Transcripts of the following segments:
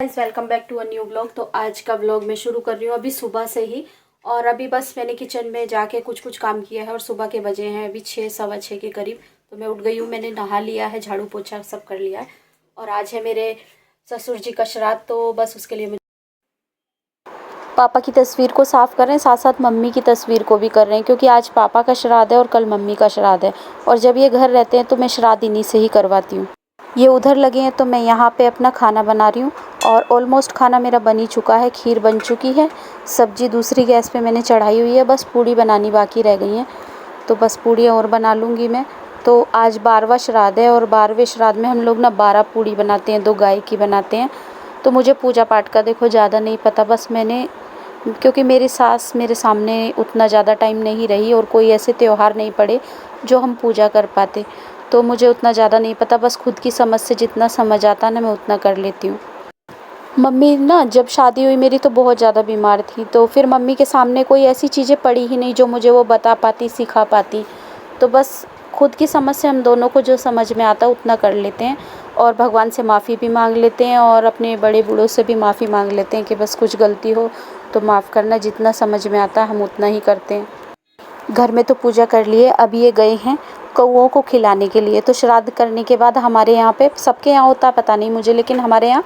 Welcome back to a new blog. तो आज का ब्लॉग मैं शुरू कर रही हूँ अभी सुबह से ही। और अभी बस मैंने किचन में जाके कुछ काम किया है और सुबह के बजे हैं अभी 6 सवा 6 के करीब। तो मैं उठ गई हूँ, मैंने नहा लिया है, झाड़ू पोछा सब कर लिया है। और आज है मेरे ससुर जी का श्राद्ध, तो बस उसके लिए मुझे पापा की तस्वीर को साफ़ कर रहे हैं, साथ साथ मम्मी की तस्वीर को भी कर रहे हैं, क्योंकि आज पापा का श्राद्ध है और कल मम्मी का श्राद्ध है। और जब ये घर रहते हैं तो मैं श्राद्ध इन्हीं से ही करवाती हूँ। ये उधर लगे हैं तो मैं यहाँ पे अपना खाना बना रही हूँ। और ऑलमोस्ट खाना मेरा बन ही चुका है, खीर बन चुकी है, सब्जी दूसरी गैस पे मैंने चढ़ाई हुई है, बस पूड़ी बनानी बाकी रह गई हैं। तो बस पूड़ी और बना लूँगी मैं। तो आज 12वां श्राद्ध है और 12वें श्राद्ध में हम लोग ना 12 पूड़ी बनाते हैं, 2 गाय की बनाते हैं। तो मुझे पूजा पाठ का देखो ज़्यादा नहीं पता, बस मैंने, क्योंकि मेरी सास मेरे सामने उतना ज़्यादा टाइम नहीं रही और कोई ऐसे त्यौहार नहीं पड़े जो हम पूजा कर पाते, तो मुझे उतना ज़्यादा नहीं पता। बस खुद की समझ से जितना समझ आता ना मैं उतना कर लेती हूँ। मम्मी ना जब शादी हुई मेरी तो बहुत ज़्यादा बीमार थी, तो फिर मम्मी के सामने कोई ऐसी चीज़ें पड़ी ही नहीं जो मुझे वो बता पाती, सिखा पाती। तो बस खुद की समझ से हम दोनों को जो समझ में आता उतना कर लेते हैं। और भगवान से माफ़ी भी मांग लेते हैं और अपने बड़े बूढ़ों से भी माफ़ी मांग लेते हैं कि बस कुछ गलती हो तो माफ़ करना, जितना समझ में आता हम उतना ही करते हैं। घर में तो पूजा कर लिए, अब ये गए हैं कौओं को खिलाने के लिए। तो श्राद्ध करने के बाद हमारे यहाँ पे, सबके यहाँ होता पता नहीं मुझे, लेकिन हमारे यहाँ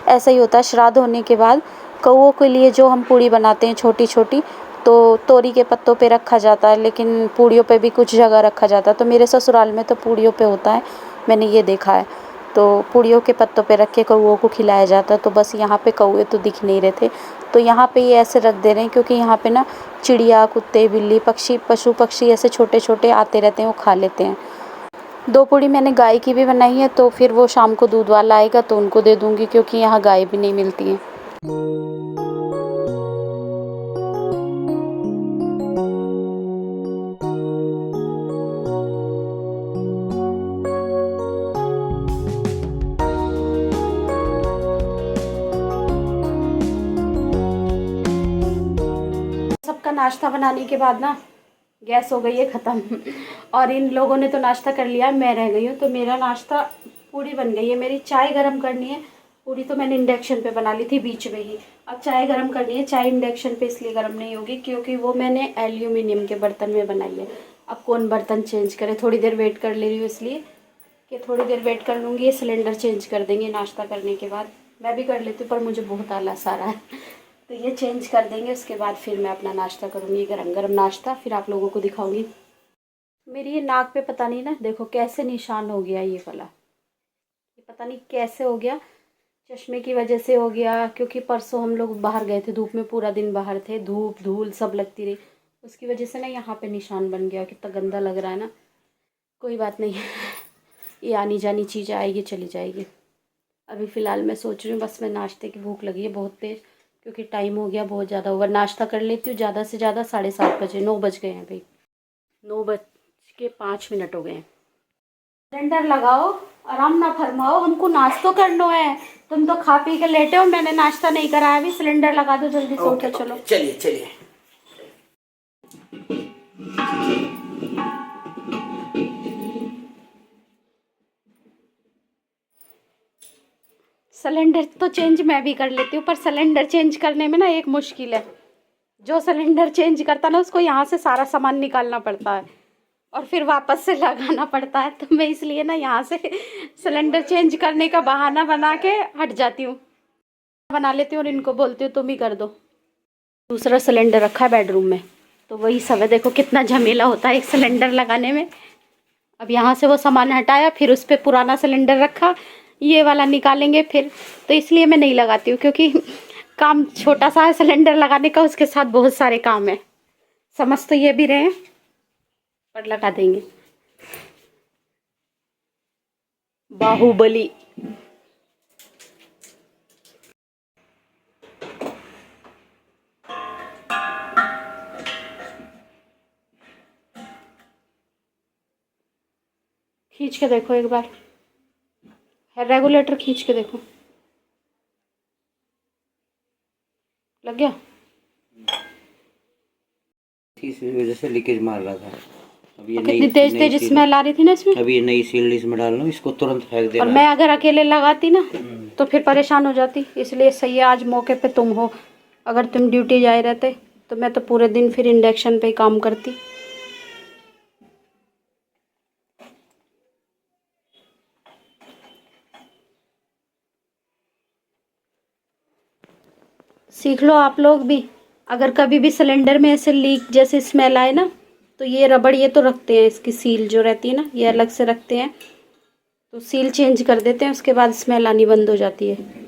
ऐसा ही होता है। श्राद्ध होने के बाद कौओं के लिए जो हम पूड़ी बनाते हैं छोटी छोटी, तो तोरी के पत्तों पे रखा जाता है, लेकिन पूड़ियों पे भी कुछ जगह रखा जाता है। तो मेरे ससुराल में तो पूड़ियों पे होता है, मैंने ये देखा है। तो पूड़ियों के पत्तों पे रख के कौओं को खिलाया जाता है। तो बस यहाँ पे कौए तो दिख नहीं रहे थे, तो यहाँ पे ये ऐसे रख दे रहे हैं, क्योंकि यहाँ पे ना चिड़िया, कुत्ते, बिल्ली, पक्षी, पशु पक्षी ऐसे छोटे छोटे आते रहते हैं, वो खा लेते हैं। 2 पूड़ी मैंने गाय की भी बनाई है, तो फिर वो शाम को दूध वाला आएगा तो उनको दे दूँगी, क्योंकि यहाँ गाय भी नहीं मिलती है। सबका नाश्ता बनाने के बाद ना गैस हो गई है ख़त्म और इन लोगों ने तो नाश्ता कर लिया, मैं रह गई हूँ। तो मेरा नाश्ता, पूड़ी बन गई है, मेरी चाय गरम करनी है। पूड़ी तो मैंने इंडक्शन पे बना ली थी बीच में ही, अब चाय गरम करनी है। चाय इंडक्शन पे इसलिए गरम नहीं होगी क्योंकि वो मैंने एल्यूमिनियम के बर्तन में बनाई है। अब कौन बर्तन चेंज करे, थोड़ी देर वेट कर ले रही हूँ, इसलिए कि थोड़ी देर वेट कर लूँगी। ये सिलेंडर चेंज कर देंगे नाश्ता करने के बाद, मैं भी कर लेती हूँ पर मुझे बहुत आलस आ रहा है। तो ये चेंज कर देंगे, उसके बाद फिर मैं अपना नाश्ता करूँगी, गरम गरम नाश्ता, फिर आप लोगों को दिखाऊंगी। मेरी ये नाक पे पता नहीं ना, देखो कैसे निशान हो गया ये वाला, ये पता नहीं कैसे हो गया, चश्मे की वजह से हो गया, क्योंकि परसों हम लोग बाहर गए थे, धूप में पूरा दिन बाहर थे, धूप धूल सब लगती रही, उसकी वजह से ना यहाँ पे निशान बन गया। कितना गंदा लग रहा है ना, कोई बात नहीं ये आनी जानी चीज़ आएगी चली जाएगी। अभी फ़िलहाल मैं सोच रही हूँ, बस मैं नाश्ते की भूख लगी है बहुत तेज़, क्योंकि टाइम हो गया बहुत ज़्यादा ओवर। नाश्ता कर लेती हूँ ज़्यादा से ज़्यादा 7:30 बजे, 9 बज गए हैं भाई, 9:05 हो गए हैं। सिलेंडर लगाओ, आराम ना फरमाओ, हमको नाश्ता करना है। तुम तो खा पी के लेटे हो, मैंने नाश्ता नहीं कराया, अभी सिलेंडर लगा दो जल्दी से, उठो चलो। चलिए चलिए। सिलेंडर तो चेंज मैं भी कर लेती हूँ, पर सिलेंडर चेंज करने में ना एक मुश्किल है, जो सिलेंडर चेंज करता ना उसको यहाँ से सारा सामान निकालना पड़ता है और फिर वापस से लगाना पड़ता है। तो मैं इसलिए ना यहाँ से सिलेंडर चेंज करने का बहाना बना के हट जाती हूँ, बना लेती हूँ और इनको बोलती हूँ तुम ही कर दो। दूसरा सिलेंडर रखा है बेडरूम में, तो वही सब है, देखो कितना झमेला होता है एक सिलेंडर लगाने में। अब यहाँ से वो सामान हटाया, फिर उस पर पुराना सिलेंडर रखा, ये वाला निकालेंगे फिर, तो इसलिए मैं नहीं लगाती हूँ, क्योंकि काम छोटा सा है सिलेंडर लगाने का, उसके साथ बहुत सारे काम है। समझ तो ये भी रहे हैं, पर लगा देंगे। बाहुबली। खींच के देखो एक बार, रेगुलेटर खींच के देखो, लग गया। इस वजह से लीकेज मार रहा था। अब ये कितनी तेज तेज स्मेल आ रही थी ना इसमें। अभी ये नई सील इसमें डालना, इसको तुरंत फेंक देना। और मैं अगर अकेले लगाती ना तो फिर परेशान हो जाती, इसलिए सही है आज मौके पे तुम हो। अगर तुम ड्यूटी जाए रहते तो मैं तो पूरे दिन फिर इंडक्शन पे ही काम करती। सीख लो आप लोग भी। अगर कभी भी सिलेंडर में ऐसे लीक जैसे स्मेल आए ना, तो ये रबड़ ये तो रखते हैं, इसकी सील जो रहती है ना ये अलग से रखते हैं, तो सील चेंज कर देते हैं, उसके बाद स्मेल आनी बंद हो जाती है।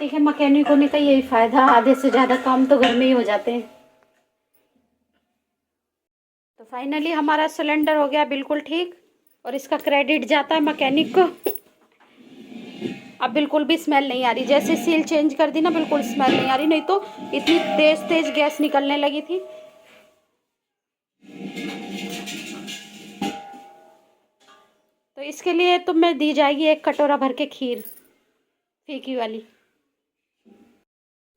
देखिए मैकेनिक होने का यही फायदा, आधे से ज़्यादा काम तो घर में ही हो जाते हैं। तो फाइनली हमारा सिलेंडर हो गया बिल्कुल ठीक, और इसका क्रेडिट जाता है मैकेनिक को। अब बिल्कुल भी स्मेल नहीं आ रही, जैसे सील चेंज कर दी ना बिल्कुल स्मेल नहीं आ रही, नहीं तो इतनी तेज तेज गैस निकलने लगी थी। तो इसके लिए तो मैं दी जाएगी 1 कटोरा भर के खीर, फीकी वाली।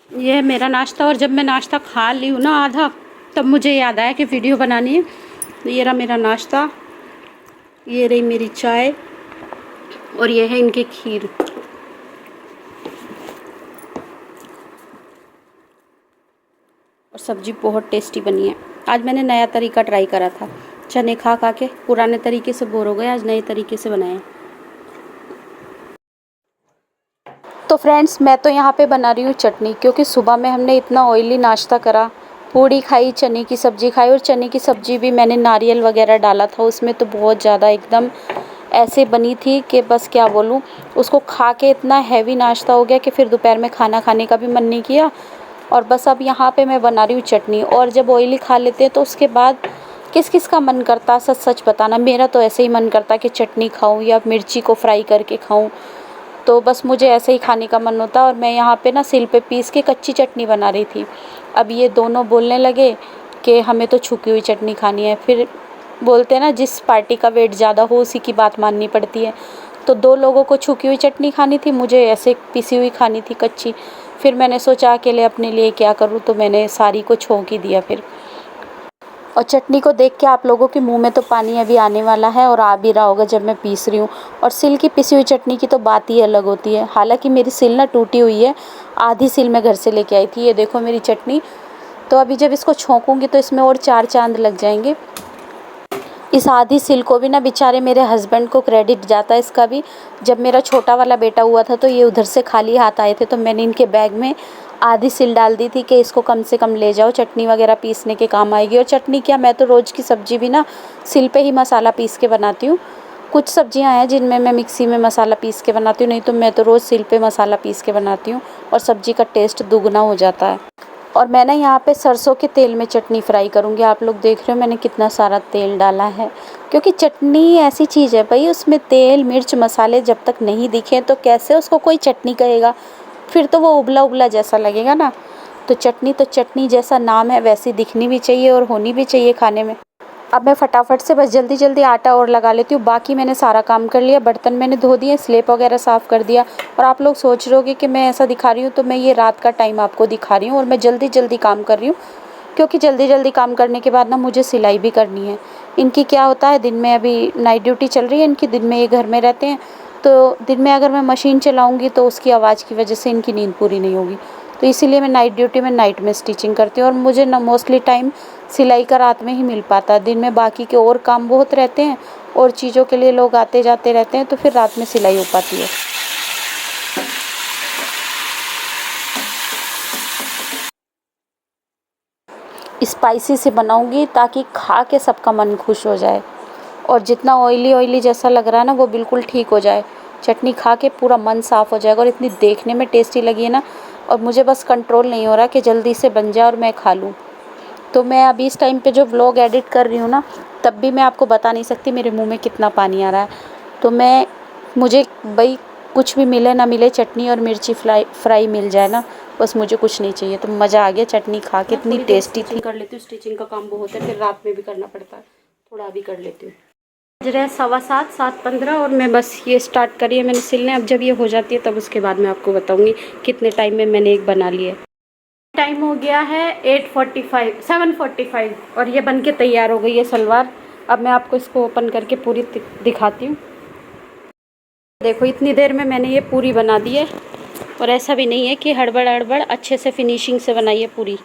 ये है मेरा नाश्ता, और जब मैं नाश्ता खा ली हूँ ना आधा, तब मुझे याद आया कि वीडियो बनानी है। तो ये रहा मेरा नाश्ता, ये रही मेरी चाय, और ये है इनकी खीर। और सब्जी बहुत टेस्टी बनी है। आज मैंने नया तरीका ट्राई करा था, चने खा खा के पुराने तरीके से बोर हो गए, आज नए तरीके से बनाए। तो फ्रेंड्स मैं तो यहाँ पे बना रही हूँ चटनी, क्योंकि सुबह में हमने इतना ऑयली नाश्ता करा, पूड़ी खाई, चने की सब्ज़ी खाई, और चने की सब्ज़ी भी मैंने नारियल वगैरह डाला था उसमें, तो बहुत ज़्यादा एकदम ऐसे बनी थी कि बस क्या बोलूँ। उसको खा के इतना हैवी नाश्ता हो गया कि फिर दोपहर में खाना खाने का भी मन नहीं किया। और बस अब यहाँ पे मैं बना रही हूँ चटनी, और जब ऑयली खा लेते हैं तो उसके बाद किस किस का मन करता, सच सच बताना। मेरा तो ऐसे ही मन करता कि चटनी खाऊं या मिर्ची को फ्राई करके खाऊं, तो बस मुझे ऐसे ही खाने का मन होता। और मैं यहाँ पे ना सिल पे पीस के कच्ची चटनी बना रही थी। अब ये दोनों बोलने लगे कि हमें तो छुकी हुई चटनी खानी है। फिर बोलते हैं ना जिस पार्टी का वेट ज़्यादा हो उसी की बात माननी पड़ती है। तो 2 लोगों को छुकी हुई चटनी खानी थी, मुझे ऐसे पिसी हुई खानी थी कच्ची। फिर मैंने सोचा अकेले अपने लिए क्या करूँ, तो मैंने सारी को छोंक ही दिया फिर। और चटनी को देख के आप लोगों के मुंह में तो पानी अभी आने वाला है, और आ भी रहा होगा जब मैं पीस रही हूँ। और सिल की पिसी हुई चटनी की तो बात ही अलग होती है। हालांकि मेरी सिल ना टूटी हुई है, आधी सिल मैं घर से लेके आई थी। ये देखो मेरी चटनी। तो अभी जब इसको छोंकूंगी तो इसमें और 4 चांद लग जाएंगे। इस आधी सिल को भी ना बेचारे मेरे हस्बैंड को क्रेडिट जाता है इसका भी। जब मेरा छोटा वाला बेटा हुआ था तो ये उधर से खाली हाथ आए थे, तो मैंने इनके बैग में आधी सिल डाल दी थी कि इसको कम से कम ले जाओ, चटनी वगैरह पीसने के काम आएगी। और चटनी क्या, मैं तो रोज़ की सब्ज़ी भी ना सिल पे ही मसाला पीस के बनाती हूँ। कुछ सब्जियां हैं जिनमें मैं मिक्सी में मसाला पीस के बनाती हूँ, नहीं तो मैं तो रोज़ सिल पे मसाला पीस के बनाती हूँ, और सब्ज़ी का टेस्ट दुगना हो जाता है। और मैं ना यहाँ पे सरसों के तेल में चटनी फ्राई करूँगी। आप लोग देख रहे हो मैंने कितना सारा तेल डाला है, क्योंकि चटनी ऐसी चीज़ है भाई, उसमें तेल मिर्च मसाले जब तक नहीं दिखे तो कैसे उसको कोई चटनी कहेगा, फिर तो वो उबला उबला जैसा लगेगा ना। तो चटनी जैसा नाम है वैसी दिखनी भी चाहिए और होनी भी चाहिए खाने में। अब मैं फटाफट से बस जल्दी जल्दी आटा और लगा लेती हूँ, बाकी मैंने सारा काम कर लिया। बर्तन मैंने धो दिए, स्लेब वगैरह साफ़ कर दिया। और आप लोग सोच रहे होगे कि मैं ऐसा दिखा रही हूँ, तो मैं ये रात का टाइम आपको दिखा रही हूँ, और मैं जल्दी जल्दी काम कर रही हूँ, क्योंकि जल्दी जल्दी काम करने के बाद ना मुझे सिलाई भी करनी है। इनकी क्या होता है, दिन में अभी नाइट ड्यूटी चल रही है इनकी, दिन में ये घर में रहते हैं, तो दिन में अगर मैं मशीन चलाऊँगी तो उसकी आवाज़ की वजह से इनकी नींद पूरी नहीं होगी। तो इसीलिए मैं नाइट ड्यूटी में नाइट में स्टिचिंग करती हूँ, और मुझे ना मोस्टली टाइम सिलाई का रात में ही मिल पाता है। दिन में बाकी के और काम बहुत रहते हैं, और चीज़ों के लिए लोग आते जाते रहते हैं, तो फिर रात में सिलाई हो पाती है। स्पाइसी से बनाऊंगी ताकि खा के सबका मन खुश हो जाए, और जितना ऑयली ऑयली जैसा लग रहा है ना वो बिल्कुल ठीक हो जाए। चटनी खा के पूरा मन साफ़ हो जाएगा, और इतनी देखने में टेस्टी लगी है ना, और मुझे बस कंट्रोल नहीं हो रहा कि जल्दी से बन जाए और मैं खा लूँ। तो मैं अभी इस टाइम पे जो व्लॉग एडिट कर रही हूँ ना, तब भी मैं आपको बता नहीं सकती मेरे मुंह में कितना पानी आ रहा है। तो मुझे भाई कुछ भी मिले ना मिले, चटनी और मिर्ची फ्राई मिल जाए ना, बस मुझे कुछ नहीं चाहिए। तो मज़ा आ गया चटनी खा के, इतनी टेस्टी थी। कर लेती हूँ, स्टिचिंग का काम बहुत है, फिर रात में भी करना पड़ता है, थोड़ा अभी कर लेती हूँ। बज रहे 7:15, 7:15 और मैं बस ये स्टार्ट करी है मैंने सिलने। अब जब ये हो जाती है तब उसके बाद मैं आपको बताऊँगी कितने टाइम में मैंने एक बना लिया है। टाइम हो गया है 8:45, 7:45 और ये बन के तैयार हो गई है सलवार। अब मैं आपको इसको ओपन करके पूरी दिखाती हूँ। देखो इतनी देर में मैंने ये पूरी बना दी है, और ऐसा भी नहीं है कि हड़बड़ अच्छे से फिनिशिंग से बनाई है पूरी।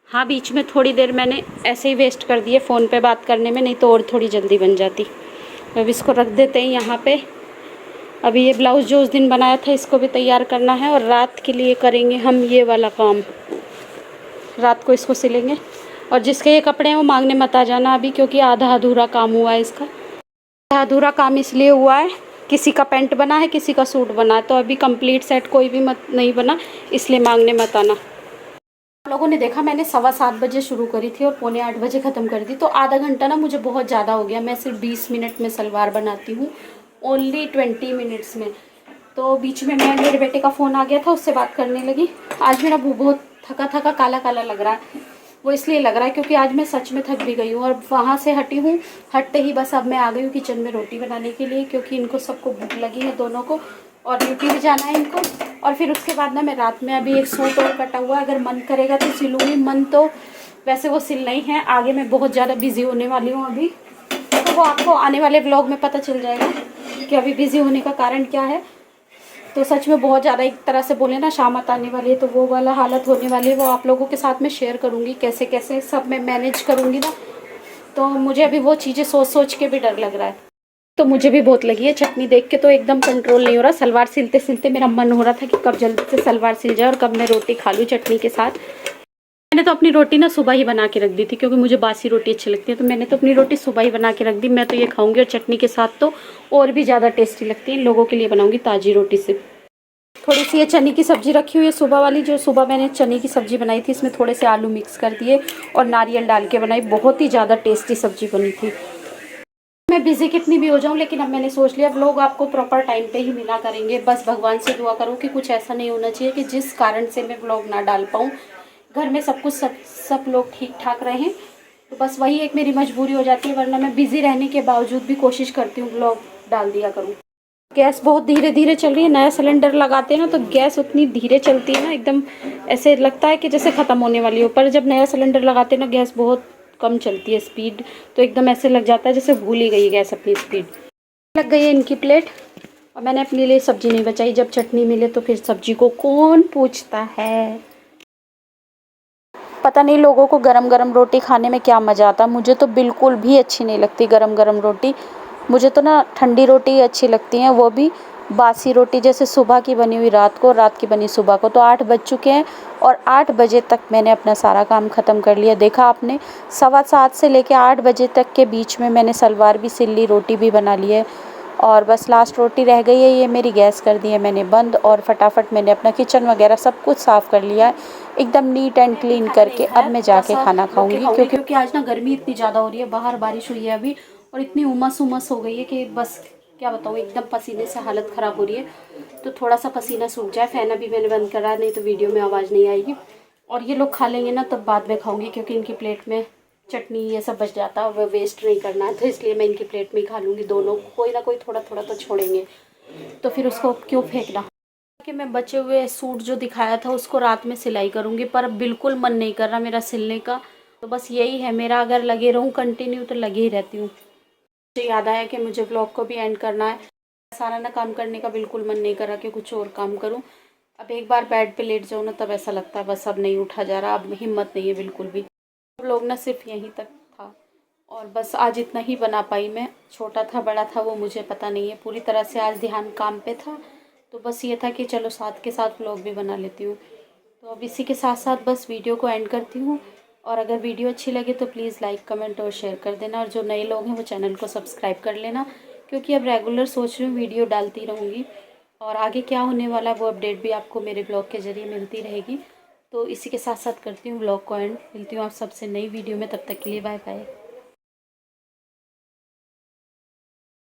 हाँ, बीच में थोड़ी देर मैंने ऐसे ही वेस्ट कर दी है फ़ोन पे बात करने में, नहीं तो और थोड़ी जल्दी बन जाती। अब इसको रख देते हैं यहाँ पे। अभी ये ब्लाउज़ जो उस दिन बनाया था इसको भी तैयार करना है, और रात के लिए करेंगे हम ये वाला काम। रात को इसको सिलेंगे, और जिसके ये कपड़े हैं वो मांगने मत आ जाना अभी, क्योंकि आधा अधूरा काम हुआ है इसका। आधा अधूरा काम इसलिए हुआ है, किसी का पैंट बना है, किसी का सूट बना है, तो अभी कंप्लीट सेट कोई भी मत नहीं बना, इसलिए मांगने मत आना। आप लोगों ने देखा मैंने 7:15 बजे शुरू करी थी और 7:45 बजे ख़त्म कर दी, तो आधा घंटा ना मुझे बहुत ज़्यादा हो गया। मैं सिर्फ 20 मिनट में सलवार बनाती हूँ, ओनली 20 मिनट्स में। तो बीच में मेरे बेटे का फ़ोन आ गया था, उससे बात करने लगी। आज मेरा मुँह बहुत थका थका काला काला लग रहा है, वो इसलिए लग रहा है क्योंकि आज मैं सच में थक भी गई हूँ। और वहाँ से हटी हूँ, हटते ही बस अब मैं आ गई हूँ किचन में रोटी बनाने के लिए, क्योंकि इनको सबको भूख लगी है दोनों को, और ड्यूटी भी जाना है इनको। और फिर उसके बाद ना मैं रात में अभी एक सूट और कटा हुआ है, अगर मन करेगा तो सिलूँगी, मन तो वैसे वो सिल नहीं है। आगे मैं बहुत ज़्यादा बिजी होने वाली हूँ अभी, तो वो आपको आने वाले व्लॉग में पता चल जाएगा कि अभी बिजी होने का कारण क्या है। तो सच में बहुत ज़्यादा, एक तरह से बोले ना शामत आने वाली है, तो वो वाला हालत होने वाली है। वो आप लोगों के साथ में शेयर करूँगी कैसे कैसे सब मैं मैनेज करूँगी ना। तो मुझे अभी वो चीज़ें सोच सोच के भी डर लग रहा है। तो मुझे भी बहुत लगी है चटनी देख के, तो एकदम कंट्रोल नहीं हो रहा। सलवार सिलते सिलते मेरा मन हो रहा था कि कब जल्दी से सलवार सिल जाए और कब मैं रोटी खा लूँ चटनी के साथ। मैंने तो अपनी रोटी ना सुबह ही बना के रख दी थी, क्योंकि मुझे बासी रोटी अच्छी लगती है, तो मैंने तो अपनी रोटी सुबह ही बना के रख दी। मैं तो ये खाऊंगी, और चटनी के साथ तो और भी ज़्यादा टेस्टी लगती है। इन लोगों के लिए बनाऊंगी ताज़ी रोटी से। थोड़ी सी ये चने की सब्ज़ी रखी हुई है सुबह वाली, जो सुबह मैंने चने की सब्ज़ी बनाई थी, इसमें थोड़े से आलू मिक्स कर दिए और नारियल डाल के बनाई। बहुत ही ज़्यादा टेस्टी सब्ज़ी बनी थी। मैं बिज़ी कितनी भी हो जाऊँ, लेकिन अब मैंने सोच लिया व्लॉग आपको प्रॉपर टाइम पे ही मिला करेंगे। बस भगवान से दुआ करूँ कि कुछ ऐसा नहीं होना चाहिए कि जिस कारण से मैं व्लॉग ना डाल पाऊँ। घर में सब कुछ सब लोग ठीक ठाक रहें, तो बस वही एक मेरी मजबूरी हो जाती है, वरना मैं बिज़ी रहने के बावजूद भी कोशिश करती हूँ व्लॉग डाल दिया करूँ। गैस बहुत धीरे धीरे चल रही है। नया सिलेंडर लगाते हैं ना तो गैस उतनी धीरे चलती है ना, एकदम ऐसे लगता है कि जैसे ख़त्म होने वाली हो। पर जब नया सिलेंडर लगाते हैं ना, गैस बहुत कम चलती है स्पीड, तो एकदम ऐसे लग जाता है जैसे भूल ही गई गैस अपनी स्पीड। लग गई है इनकी प्लेट, और मैंने अपने लिए सब्ज़ी नहीं बचाई। जब चटनी मिले तो फिर सब्ज़ी को कौन पूछता है। पता नहीं लोगों को गरम गरम रोटी खाने में क्या मज़ा आता। मुझे तो बिल्कुल भी अच्छी नहीं लगती गरम गरम रोटी। मुझे तो ना ठंडी रोटी ही अच्छी लगती हैं, वो भी बासी रोटी, जैसे सुबह की बनी हुई रात को, रात की बनी सुबह को। तो 8 बज चुके हैं और 8 बजे तक मैंने अपना सारा काम ख़त्म कर लिया। देखा आपने, 7:15 से लेकर 8 बजे तक के बीच में मैंने सलवार भी सिल ली, रोटी भी बना ली है, और बस लास्ट रोटी रह गई है। ये मेरी गैस कर दी है मैंने बंद, और फटाफट मैंने अपना किचन वगैरह सब कुछ साफ़ कर लिया है एकदम नीट एंड क्लीन करके। अब मैं जाके खाना खाऊंगी, क्योंकि आज ना गर्मी इतनी ज़्यादा हो रही है, बाहर बारिश हुई है अभी, और इतनी उमस उमस हो गई है कि बस क्या बताऊँ, एकदम पसीने से हालत ख़राब हो रही है। तो थोड़ा सा पसीना सूख जाए। फ़ैन अभी मैंने बंद करा, नहीं तो वीडियो में आवाज़ नहीं आएगी। और ये लोग खा लेंगे ना तब बाद में खाऊंगी, क्योंकि इनकी प्लेट में चटनी ये सब बच जाता है, वो वेस्ट नहीं करना है, तो इसलिए मैं इनकी प्लेट में ही खा लूँगी। दोनों कोई ना कोई थोड़ा थोड़ा तो छोड़ेंगे, तो फिर उसको क्यों फेंकना। कि मैं बचे हुए सूट जो दिखाया था उसको रात में सिलाई करूँगी, पर अब बिल्कुल मन नहीं कर रहा मेरा सिलने का। तो बस यही है मेरा, अगर लगे रहूँ कंटिन्यू तो लगे ही रहती हूँ। मुझे याद आया कि मुझे ब्लॉग को भी एंड करना है। सारा ना काम करने का बिल्कुल मन नहीं कर रहा कि कुछ और काम करूँ। अब एक बार बेड पे लेट जाऊँ ना तब ऐसा लगता है बस अब नहीं उठा जा रहा, अब हिम्मत नहीं है बिल्कुल भी। ब्लॉग ना सिर्फ यहीं तक था, और बस आज इतना ही बना पाई मैं। छोटा था बड़ा था वो मुझे पता नहीं है, पूरी तरह से आज ध्यान काम पे था, तो बस ये था कि चलो साथ के साथ व्लॉग भी बना लेती हूँ। तो अब इसी के साथ साथ बस वीडियो को एंड करती हूँ, और अगर वीडियो अच्छी लगे तो प्लीज़ लाइक कमेंट और शेयर कर देना, और जो नए लोग हैं वो चैनल को सब्सक्राइब कर लेना, क्योंकि अब रेगुलर सोच रही हूँ वीडियो डालती रहूँगी, और आगे क्या होने वाला है वो अपडेट भी आपको मेरे ब्लॉग के ज़रिए मिलती रहेगी। तो इसी के साथ साथ करती हूँ ब्लॉग को एंड। मिलती हूँ आप सबसे नई वीडियो में, तब तक के लिए बाय बाय।